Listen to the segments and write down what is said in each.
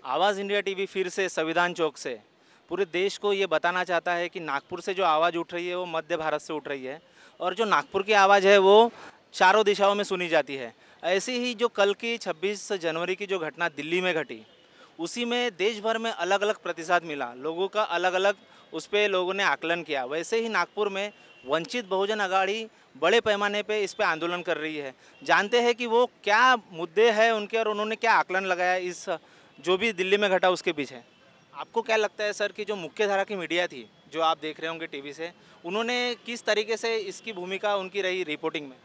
आवाज़ India TV फिर से संविधान चौक से पूरे देश को ये बताना चाहता है कि नागपुर से जो आवाज़ उठ रही है वो मध्य भारत से उठ रही है और जो नागपुर की आवाज़ है वो चारों दिशाओं में सुनी जाती है। ऐसी ही जो कल की 26 जनवरी की जो घटना दिल्ली में घटी, उसी में देश भर में अलग अलग प्रतिसाद मिला, लोगों का अलग अलग उस पर लोगों ने आकलन किया। वैसे ही नागपुर में वंचित बहुजन अघाड़ी बड़े पैमाने पे इस पे आंदोलन कर रही है। जानते हैं कि वो क्या मुद्दे हैं उनके और उन्होंने क्या आकलन लगाया इस जो भी दिल्ली में घटा उसके पीछे। आपको क्या लगता है सर कि जो मुख्य धारा की मीडिया थी, जो आप देख रहे होंगे टीवी से, उन्होंने किस तरीके से इसकी भूमिका उनकी रही रिपोर्टिंग में?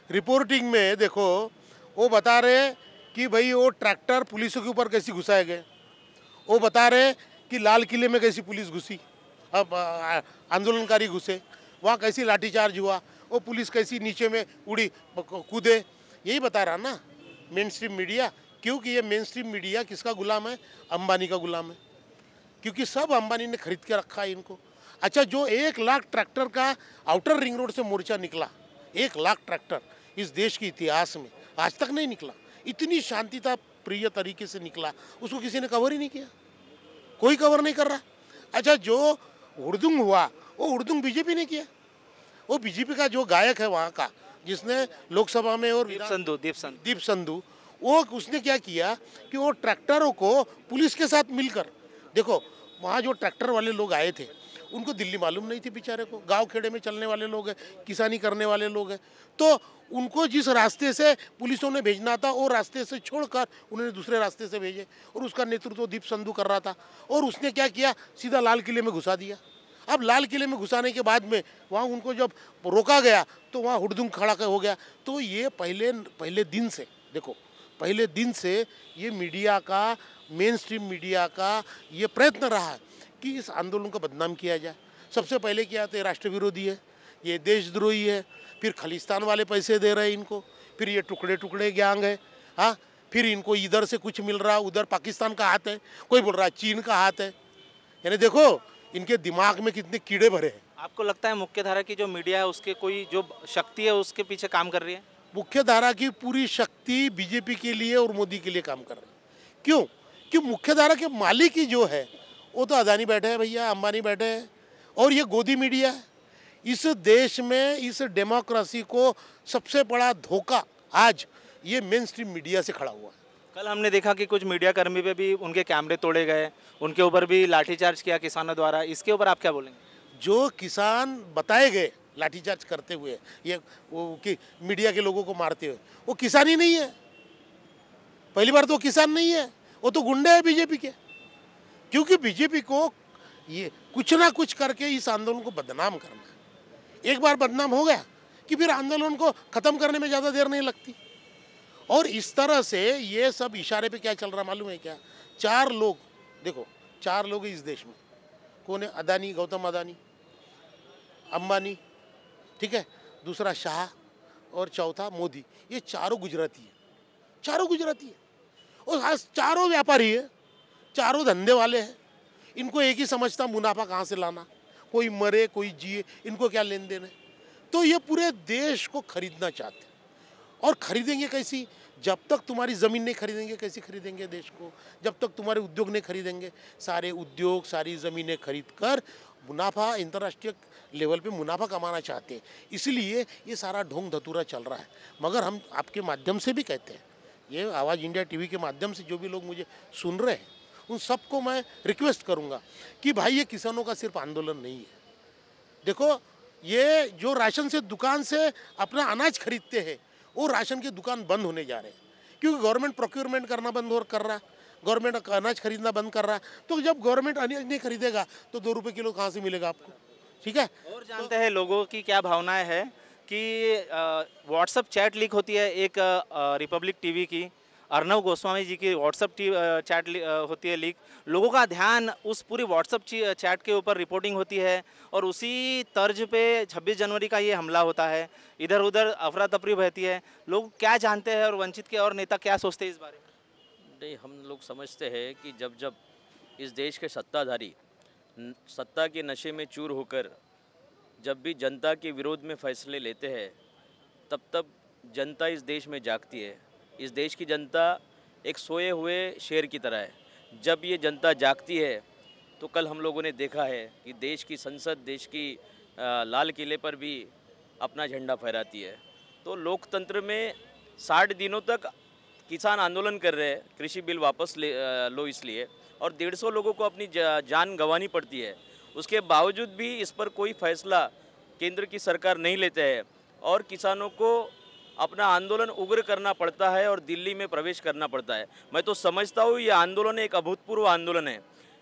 रिपोर्टिंग में देखो, वो बता रहे कि भाई वो ट्रैक्टर पुलिसों के ऊपर कैसे घुसाए गए, वो बता रहे कि लाल किले में कैसी पुलिस घुसी, अब आंदोलनकारी घुसे, वहाँ कैसी लाठीचार्ज हुआ, वो पुलिस कैसी नीचे में उड़ी कूदे, यही बता रहा ना मेन स्ट्रीम मीडिया। क्योंकि ये मेन स्ट्रीम मीडिया किसका गुलाम है? अंबानी का गुलाम है, क्योंकि सब अंबानी ने खरीद के रखा है इनको। अच्छा, जो 1 लाख ट्रैक्टर का आउटर रिंग रोड से मोर्चा निकला, 1 लाख ट्रैक्टर इस देश के इतिहास में आज तक नहीं निकला, इतनी शांतिता प्रिय तरीके से निकला, उसको किसी ने कवर ही नहीं किया, कोई कवर नहीं कर रहा। अच्छा, जो हुड़दुंग हुआ वो हुड़दुंग बीजेपी ने किया, वो बीजेपी का जो गायक है वहाँ का, जिसने लोकसभा में और दीप संधू वो उसने क्या किया कि वो ट्रैक्टरों को पुलिस के साथ मिलकर, देखो वहाँ जो ट्रैक्टर वाले लोग आए थे उनको दिल्ली मालूम नहीं थी बेचारे को, गांव खेड़े में चलने वाले लोग हैं, किसानी करने वाले लोग हैं, तो उनको जिस रास्ते से पुलिसों ने भेजना था वो रास्ते से छोड़कर उन्होंने दूसरे रास्ते से भेजे, और उसका नेतृत्व दीप संधू कर रहा था। और उसने क्या किया, सीधा लाल किले में घुसा दिया। अब लाल किले में घुसाने के बाद में वहाँ उनको जब रोका गया तो वहाँ हुड़दुंग खड़ा हो गया। तो ये पहले दिन से, देखो पहले दिन से ये मीडिया का, मेन स्ट्रीम मीडिया का ये प्रयत्न रहा है कि इस आंदोलन को बदनाम किया जाए। सबसे पहले क्या तो राष्ट्र विरोधी है, ये देशद्रोही है, फिर खालिस्तान वाले पैसे दे रहे हैं इनको, फिर ये टुकड़े टुकड़े गैंग है, हाँ, फिर इनको इधर से कुछ मिल रहा, उधर पाकिस्तान का हाथ है, कोई बोल रहा है चीन का हाथ है। यानी देखो इनके दिमाग में कितने कीड़े भरे हैं। आपको लगता है मुख्य धारा की जो मीडिया है उसके कोई जो शक्ति है उसके पीछे काम कर रही है? मुख्य धारा की पूरी शक्ति बीजेपी के लिए और मोदी के लिए काम कर रही है। क्यों? कि मुख्य धारा के मालिक ही जो है वो तो अदानी बैठे हैं भैया, अंबानी बैठे हैं, और ये गोदी मीडिया है। इस देश में इस डेमोक्रेसी को सबसे बड़ा धोखा आज ये मेन स्ट्रीम मीडिया से खड़ा हुआ है। कल हमने देखा कि कुछ मीडिया कर्मी पे भी उनके कैमरे तोड़े गए, उनके ऊपर भी लाठीचार्ज किया किसानों द्वारा, इसके ऊपर आप क्या बोलेंगे? जो किसान बताए गए लाठीचार्ज करते हुए, ये वो कि मीडिया के लोगों को मारते हुए, वो किसान ही नहीं है। पहली बार तो किसान नहीं है, वो तो गुंडे हैं बीजेपी के। क्योंकि बीजेपी को ये कुछ ना कुछ करके इस आंदोलन को बदनाम करना है। एक बार बदनाम हो गया कि फिर आंदोलन को ख़त्म करने में ज़्यादा देर नहीं लगती। और इस तरह से ये सब इशारे पे क्या चल रहा मालूम है क्या? 4 लोग, देखो 4 लोग इस देश में, कौन है? अदानी, गौतम अदानी, अंबानी, ठीक है, दूसरा शाह और चौथा मोदी। ये चारों गुजराती है, चारों गुजराती है, और हाँ चारों व्यापारी है, चारों धंधे वाले हैं। इनको एक ही समझता मुनाफा कहाँ से लाना, कोई मरे कोई जिए, इनको क्या लेन देन है। तो ये पूरे देश को खरीदना चाहते हैं। और खरीदेंगे कैसी? जब तक तुम्हारी ज़मीन नहीं खरीदेंगे कैसे खरीदेंगे देश को? जब तक तुम्हारे उद्योग नहीं खरीदेंगे। सारे उद्योग, सारी ज़मीनें खरीद कर मुनाफा, अंतर्राष्ट्रीय लेवल पे मुनाफा कमाना चाहते हैं। इसलिए ये सारा ढोंग धतूरा चल रहा है। मगर हम आपके माध्यम से भी कहते हैं, ये आवाज़ इंडिया टीवी के माध्यम से जो भी लोग मुझे सुन रहे हैं उन सबको मैं रिक्वेस्ट करूँगा कि भाई ये किसानों का सिर्फ आंदोलन नहीं है। देखो ये जो राशन से दुकान से अपना अनाज खरीदते हैं वो राशन की दुकान बंद होने जा रहे हैं, क्योंकि गवर्नमेंट प्रोक्योरमेंट करना बंद कर रहा, गवर्नमेंट अनाज खरीदना बंद कर रहा। तो जब गवर्नमेंट अनाज नहीं खरीदेगा तो 2 रुपये किलो कहाँ से मिलेगा आपको? ठीक है। और जानते हैं लोगों की क्या भावनाएं हैं कि व्हाट्सएप चैट लीक होती है एक रिपब्लिक टीवी की, अर्नब गोस्वामी जी की व्हाट्सअप चैट होती है लीक, लोगों का ध्यान उस पूरी व्हाट्सअप चैट के ऊपर रिपोर्टिंग होती है और उसी तर्ज पे 26 जनवरी का ये हमला होता है, इधर उधर अफरा तफरी बहती है। लोग क्या जानते हैं और वंचित के और नेता क्या सोचते हैं इस बारे में? नहीं, हम लोग समझते हैं कि जब जब इस देश के सत्ताधारी सत्ता के नशे में चूर होकर जब भी जनता के विरोध में फैसले लेते हैं, तब तब जनता इस देश में जागती है। इस देश की जनता एक सोए हुए शेर की तरह है। जब ये जनता जागती है तो कल हम लोगों ने देखा है कि देश की संसद, देश की लाल किले पर भी अपना झंडा फहराती है। तो लोकतंत्र में 60 दिनों तक किसान आंदोलन कर रहे हैं, कृषि बिल वापस लो इसलिए, और 150 लोगों को अपनी जान गंवानी पड़ती है। उसके बावजूद भी इस पर कोई फैसला केंद्र की सरकार नहीं लेते हैं और किसानों को अपना आंदोलन उग्र करना पड़ता है और दिल्ली में प्रवेश करना पड़ता है। मैं तो समझता हूँ ये आंदोलन एक अभूतपूर्व आंदोलन है,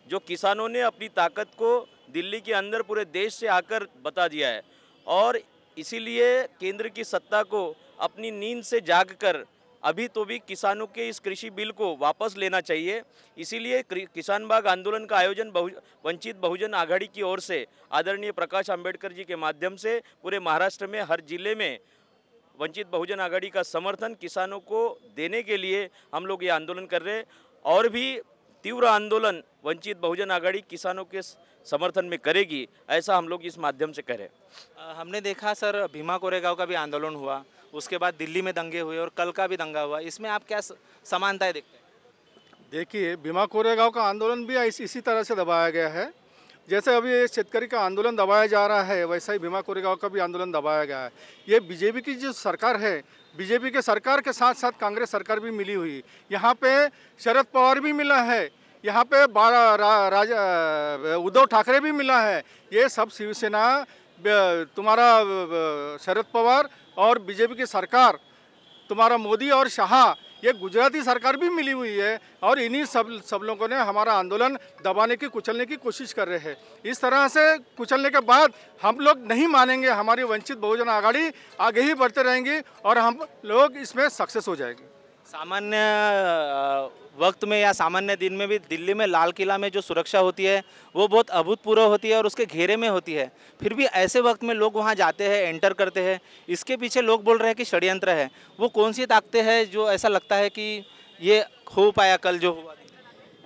जो किसानों ने अपनी ताकत को दिल्ली के अंदर पूरे देश से आकर बता दिया है और इसीलिए केंद्र की सत्ता को अपनी नींद से जागकर अभी तो भी किसानों के इस कृषि बिल को वापस लेना चाहिए। इसीलिए किसान बाग आंदोलन का आयोजन वंचित बहुजन आघाड़ी की ओर से आदरणीय प्रकाश अंबेडकर जी के माध्यम से पूरे महाराष्ट्र में हर जिले में वंचित बहुजन आघाड़ी का समर्थन किसानों को देने के लिए हम लोग ये आंदोलन कर रहे हैं और भी तीव्र आंदोलन वंचित बहुजन आघाड़ी किसानों के समर्थन में करेगी, ऐसा हम लोग इस माध्यम से करें। हमने देखा सर, भीमा कोरेगांव का भी आंदोलन हुआ, उसके बाद दिल्ली में दंगे हुए और कल का भी दंगा हुआ, इसमें आप क्या समानताएं देखते हैं? देखिए, भीमा कोरेगांव का आंदोलन भी इसी तरह से दबाया गया है। जैसे अभी ये शेतकरी का आंदोलन दबाया जा रहा है, वैसा ही भीमा कोरेगांव का भी आंदोलन दबाया गया है। ये बीजेपी की जो सरकार है, बीजेपी के सरकार के साथ साथ कांग्रेस सरकार भी मिली हुई, यहाँ पे शरद पवार भी मिला है, यहाँ पे उद्धव ठाकरे भी मिला है। ये सब शिवसेना, तुम्हारा शरद पवार और बीजेपी की सरकार, तुम्हारा मोदी और शाह, ये गुजराती सरकार भी मिली हुई है और इन्हीं सब लोगों ने हमारा आंदोलन दबाने की, कुचलने की कोशिश कर रहे हैं। इस तरह से कुचलने के बाद हम लोग नहीं मानेंगे, हमारी वंचित बहुजन आघाड़ी आगे ही बढ़ते रहेंगी और हम लोग इसमें सक्सेस हो जाएगी। सामान्य वक्त में या सामान्य दिन में भी दिल्ली में लाल किला में जो सुरक्षा होती है वो बहुत अभूतपूर्व होती है और उसके घेरे में होती है, फिर भी ऐसे वक्त में लोग वहाँ जाते हैं, एंटर करते हैं। इसके पीछे लोग बोल रहे हैं कि षड्यंत्र है। वो कौन सी ताकतें हैं जो ऐसा लगता है कि ये हो पाया कल जो हुआ?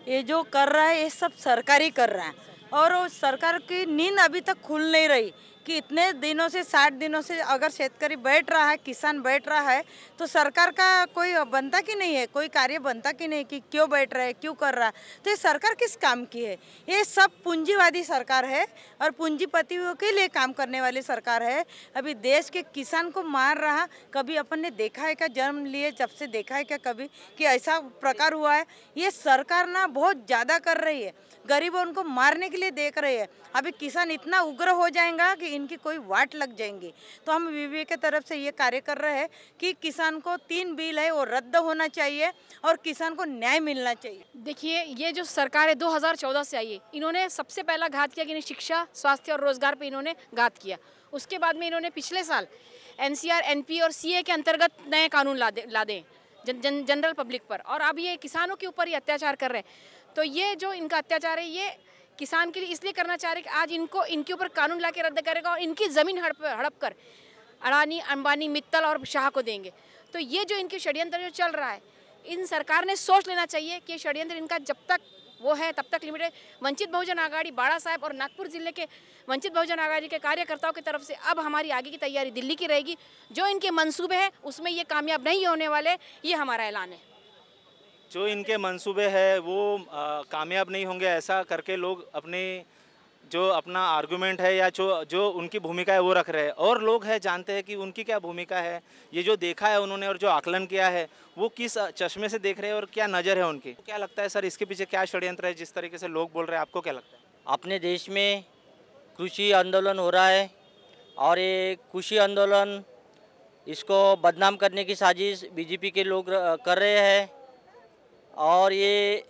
ये जो कर रहा है ये सब सरकार ही कर रहा है और वो सरकार की नींद अभी तक खुल नहीं रही कि इतने दिनों से, 60 दिनों से अगर शेतकरी बैठ रहा है, किसान बैठ रहा है, तो सरकार का कोई बनता कि नहीं है, कोई कार्य बनता कि नहीं कि क्यों बैठ रहा है, क्यों कर रहा है। तो ये सरकार किस काम की है? ये सब पूंजीवादी सरकार है और पूंजीपतियों के लिए काम करने वाली सरकार है। अभी देश के किसान को मार रहा, कभी अपन ने देखा है क्या? जन्म लिए जब से देखा है क्या कभी कि ऐसा प्रकार हुआ है? ये सरकार ना बहुत ज़्यादा कर रही है, गरीबों उनको मारने के लिए देख रही है। अभी किसान इतना उग्र हो जाएगा कि इनकी कोई वाट लग जाएंगी। तो हम वीवीए के तरफ से ये कार्य कर रहे हैं कि किसान को 3 बिल है वो रद्द होना चाहिए और किसान को न्याय मिलना चाहिए। देखिए, ये जो सरकार है 2014 से आई है, इन्होंने सबसे पहला घात किया कि शिक्षा, स्वास्थ्य और रोजगार पे इन्होंने घात किया। उसके बाद में इन्होंने पिछले साल एनसीआर, एनपी और सीए के अंतर्गत नए कानून लादे जनरल पब्लिक पर, और अब ये किसानों के ऊपर ही अत्याचार कर रहे हैं। तो ये जो इनका अत्याचार है ये किसान के लिए इसलिए करना चाह रहे कि आज इनके ऊपर कानून ला के रद्द करेगा और इनकी ज़मीन हड़प कर अडानी, अंबानी, मित्तल और शाह को देंगे। तो ये जो इनके षड्यंत्र जो चल रहा है, इन सरकार ने सोच लेना चाहिए कि षड्यंत्र इनका जब तक वो है तब तक लिमिटेड। वंचित बहुजन आघाड़ी बाड़ा साहब और नागपुर जिले के वंचित बहुजन आघाड़ी के कार्यकर्ताओं की तरफ से अब हमारी आगे की तैयारी दिल्ली की रहेगी। जो इनके मंसूबे हैं उसमें ये कामयाब नहीं होने वाले, ये हमारा ऐलान है। जो इनके मंसूबे हैं वो कामयाब नहीं होंगे, ऐसा करके लोग जो अपना आर्गुमेंट है या जो उनकी भूमिका है वो रख रहे हैं, और लोग हैं जानते हैं कि उनकी क्या भूमिका है। ये जो देखा है उन्होंने और जो आकलन किया है वो किस चश्मे से देख रहे हैं और क्या नज़र है उनकी। क्या लगता है सर, इसके पीछे क्या षड्यंत्र है जिस तरीके से लोग बोल रहे हैं, आपको क्या लगता है? अपने देश में कृषि आंदोलन हो रहा है और ये कृषि आंदोलन इसको बदनाम करने की साजिश बीजेपी के लोग कर रहे हैं और ये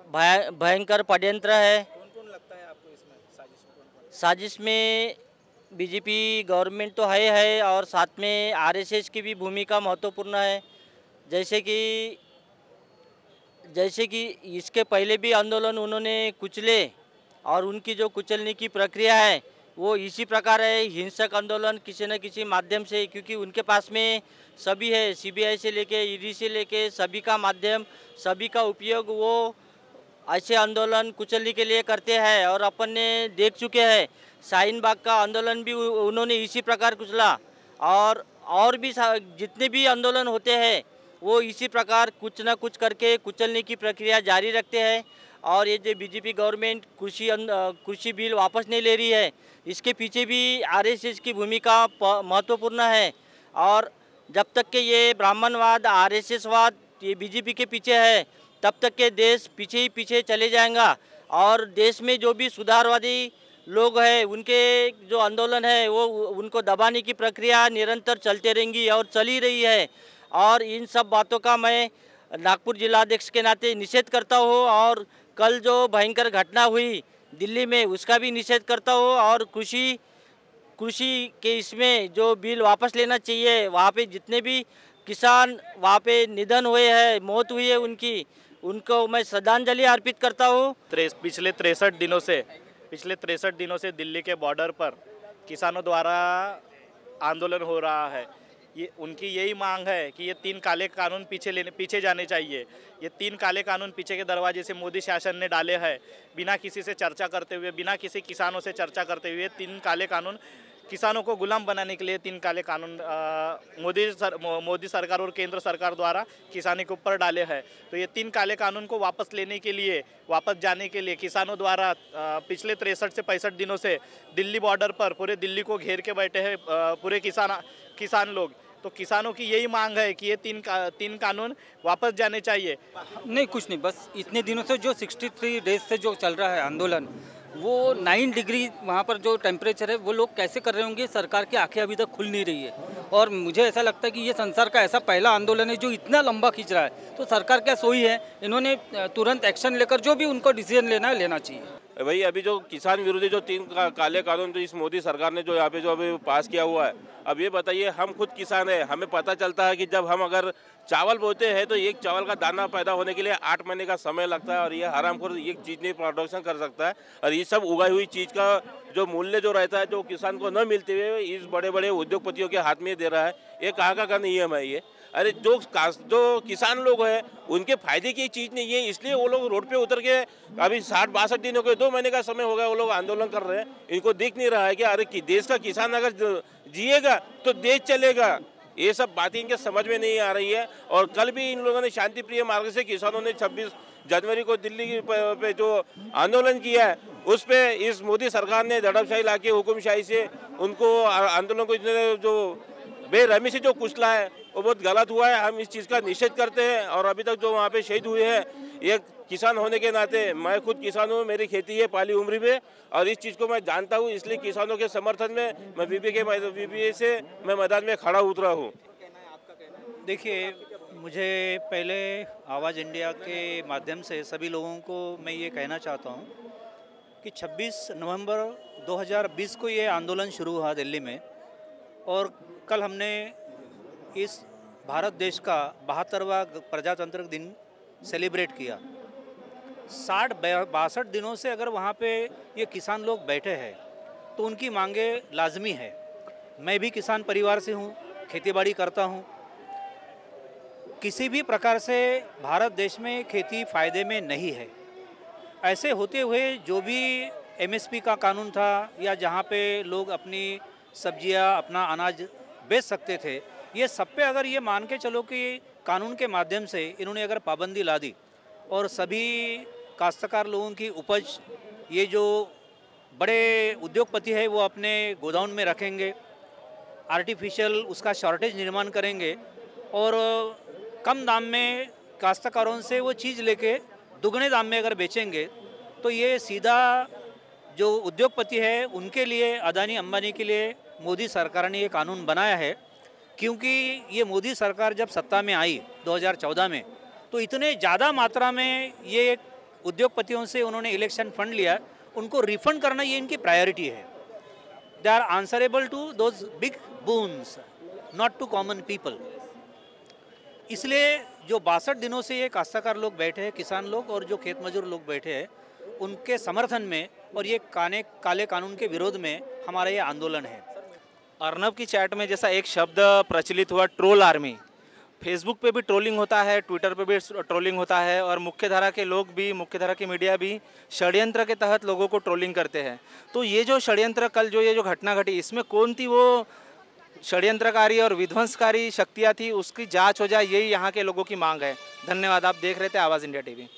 भयंकर षड्यंत्र है। कौन लगता है आपको इसमें साजिश में बीजेपी गवर्नमेंट तो है और साथ में आरएसएस की भी भूमिका महत्वपूर्ण है। जैसे कि जैसे कि इसके पहले भी आंदोलन उन्होंने कुचले और उनकी जो कुचलने की प्रक्रिया है वो इसी प्रकार है, हिंसक आंदोलन किसी न किसी माध्यम से, क्योंकि उनके पास में सभी है, सीबीआई से लेके ईडी से लेके सभी का माध्यम, सभी का उपयोग वो ऐसे आंदोलन कुचलने के लिए करते हैं। और अपन ने देख चुके हैं शाहीन बाग का आंदोलन भी उन्होंने इसी प्रकार कुचला, और भी जितने भी आंदोलन होते हैं वो इसी प्रकार कुछ ना कुछ करके कुचलने की प्रक्रिया जारी रखते हैं। और ये जो बीजेपी गवर्नमेंट कृषि बिल वापस नहीं ले रही है, इसके पीछे भी आरएसएस की भूमिका महत्वपूर्ण है। और जब तक के ये ब्राह्मणवाद आरएसएसवाद ये बीजेपी के पीछे है, तब तक के देश पीछे ही पीछे चले जाएगा। और देश में जो भी सुधारवादी लोग हैं उनके जो आंदोलन है वो उनको दबाने की प्रक्रिया निरंतर चलते रहेंगी और चली रही है। और इन सब बातों का मैं नागपुर जिलाध्यक्ष के नाते निषेध करता हूँ। और कल जो भयंकर घटना हुई दिल्ली में उसका भी निषेध करता हूँ। और कृषि के इसमें जो बिल वापस लेना चाहिए, वहाँ पे जितने भी किसान वहाँ पे निधन हुए हैं, मौत हुई है उनको मैं श्रद्धांजलि अर्पित करता हूँ। पिछले 63 दिनों से दिल्ली के बॉर्डर पर किसानों द्वारा आंदोलन हो रहा है। ये उनकी यही मांग है कि ये 3 काले कानून पीछे जाने चाहिए। ये 3 काले कानून पीछे के दरवाजे से मोदी शासन ने डाले हैं, बिना किसी से चर्चा करते हुए, बिना किसी किसानों से चर्चा करते हुए 3 काले कानून किसानों को गुलाम बनाने के लिए 3 काले कानून मोदी सरकार और केंद्र सरकार द्वारा किसानी के ऊपर डाले हैं। तो ये 3 काले कानून को वापस जाने के लिए किसानों द्वारा पिछले 63 से 65 दिनों से दिल्ली बॉर्डर पर पूरे दिल्ली को घेर के बैठे हैं पूरे किसान लोग। तो किसानों की यही मांग है कि ये 3 कानून वापस जाने चाहिए। नहीं, कुछ नहीं, बस इतने दिनों से जो 63 डेज से जो चल रहा है आंदोलन, वो 9 डिग्री वहाँ पर जो टेम्परेचर है वो लोग कैसे कर रहे होंगे, सरकार की आंखें अभी तक खुल नहीं रही है। और मुझे ऐसा लगता है कि ये संसार का ऐसा पहला आंदोलन है जो इतना लंबा खींच रहा है। तो सरकार क्या सोई है, इन्होंने तुरंत एक्शन लेकर जो भी उनको डिसीजन लेना चाहिए। भाई अभी जो किसान विरोधी जो 3 काले कानून जो इस मोदी सरकार ने जो यहाँ पे जो अभी पास किया हुआ है, अब ये बताइए, हम खुद किसान हैं, हमें पता चलता है कि जब हम अगर चावल बोते हैं तो एक चावल का दाना पैदा होने के लिए 8 महीने का समय लगता है। और ये हरामखोर एक चीज़ नहीं प्रोडक्शन कर सकता है। और ये सब उगाई हुई चीज़ का जो मूल्य जो रहता है, जो किसान को न मिलते हुए इस बड़े बड़े उद्योगपतियों के हाथ में दे रहा है, ये कहाँ का नियम है ये? अरे जो किसान लोग हैं उनके फायदे की चीज़ नहीं है, इसलिए वो लोग रोड पे उतर के अभी 60-62 दिनों के 2 महीने का समय हो गया वो लोग आंदोलन कर रहे हैं। इनको दिख नहीं रहा है कि अरे देश का किसान अगर जिएगा तो देश चलेगा। ये सब बातें इनके समझ में नहीं आ रही है। और कल भी इन लोगों ने शांति प्रिय मार्ग से किसानों ने 26 जनवरी को दिल्ली पे जो आंदोलन किया है उस पे इस मोदी सरकार ने झड़पशाही लाके हुकुमशाही से उनको आंदोलन को जो बेरहमी से जो कुचला है वो बहुत गलत हुआ है। हम इस चीज़ का निषेध करते हैं। और अभी तक जो वहाँ पे शहीद हुए हैं, ये किसान होने के नाते, मैं खुद किसान हूँ, मेरी खेती है पाली उमरी में, और इस चीज़ को मैं जानता हूँ, इसलिए किसानों के समर्थन में मैं वीपीए से मैं मैदान में खड़ा उतरा हूँ। देखिए, मुझे पहले आवाज़ इंडिया के माध्यम से सभी लोगों को मैं ये कहना चाहता हूँ कि 26 नवंबर 2020 को ये आंदोलन शुरू हुआ दिल्ली में, और कल हमने इस भारत देश का 72वां प्रजातंत्र दिन सेलिब्रेट किया। 60-62 दिनों से अगर वहाँ पे ये किसान लोग बैठे हैं तो उनकी मांगे लाजमी है। मैं भी किसान परिवार से हूँ, खेतीबाड़ी करता हूँ। किसी भी प्रकार से भारत देश में खेती फ़ायदे में नहीं है। ऐसे होते हुए जो भी एमएसपी का कानून था, या जहाँ पे लोग अपनी सब्जियाँ अपना अनाज बेच सकते थे, ये सब पे अगर ये मान के चलो कि कानून के माध्यम से इन्होंने अगर पाबंदी ला दी और सभी काश्तकार लोगों की उपज ये जो बड़े उद्योगपति है वो अपने गोदाउन में रखेंगे, आर्टिफिशियल उसका शॉर्टेज निर्माण करेंगे और कम दाम में काश्तकारों से वो चीज़ लेके दुगने दाम में अगर बेचेंगे, तो ये सीधा जो उद्योगपति है उनके लिए, अदानी अंबानी के लिए मोदी सरकार ने ये कानून बनाया है। क्योंकि ये मोदी सरकार जब सत्ता में आई 2014 में, तो इतने ज़्यादा मात्रा में ये उद्योगपतियों से उन्होंने इलेक्शन फंड लिया, उनको रिफंड करना ये इनकी प्रायोरिटी है। They are answerable to those big boons, not to common people. इसलिए जो 62 दिनों से ये काश्तकार लोग बैठे हैं, किसान लोग और जो खेत मजदूर लोग बैठे हैं, उनके समर्थन में और ये काले कानून के विरोध में हमारा ये आंदोलन है। अर्नब की चैट में जैसा एक शब्द प्रचलित हुआ, ट्रोल आर्मी, फेसबुक पे भी ट्रोलिंग होता है, ट्विटर पे भी ट्रोलिंग होता है और मुख्यधारा के लोग भी, मुख्यधारा की मीडिया भी षड्यंत्र के तहत लोगों को ट्रोलिंग करते हैं। तो ये जो षड्यंत्र, कल जो ये जो घटना घटी, इसमें कौन थी वो षड्यंत्रकारी और विध्वंसकारी शक्तियाँ थी, उसकी जांच हो जाए, यही यहाँ के लोगों की मांग है। धन्यवाद। आप देख रहे थे आवाज़ इंडिया टीवी।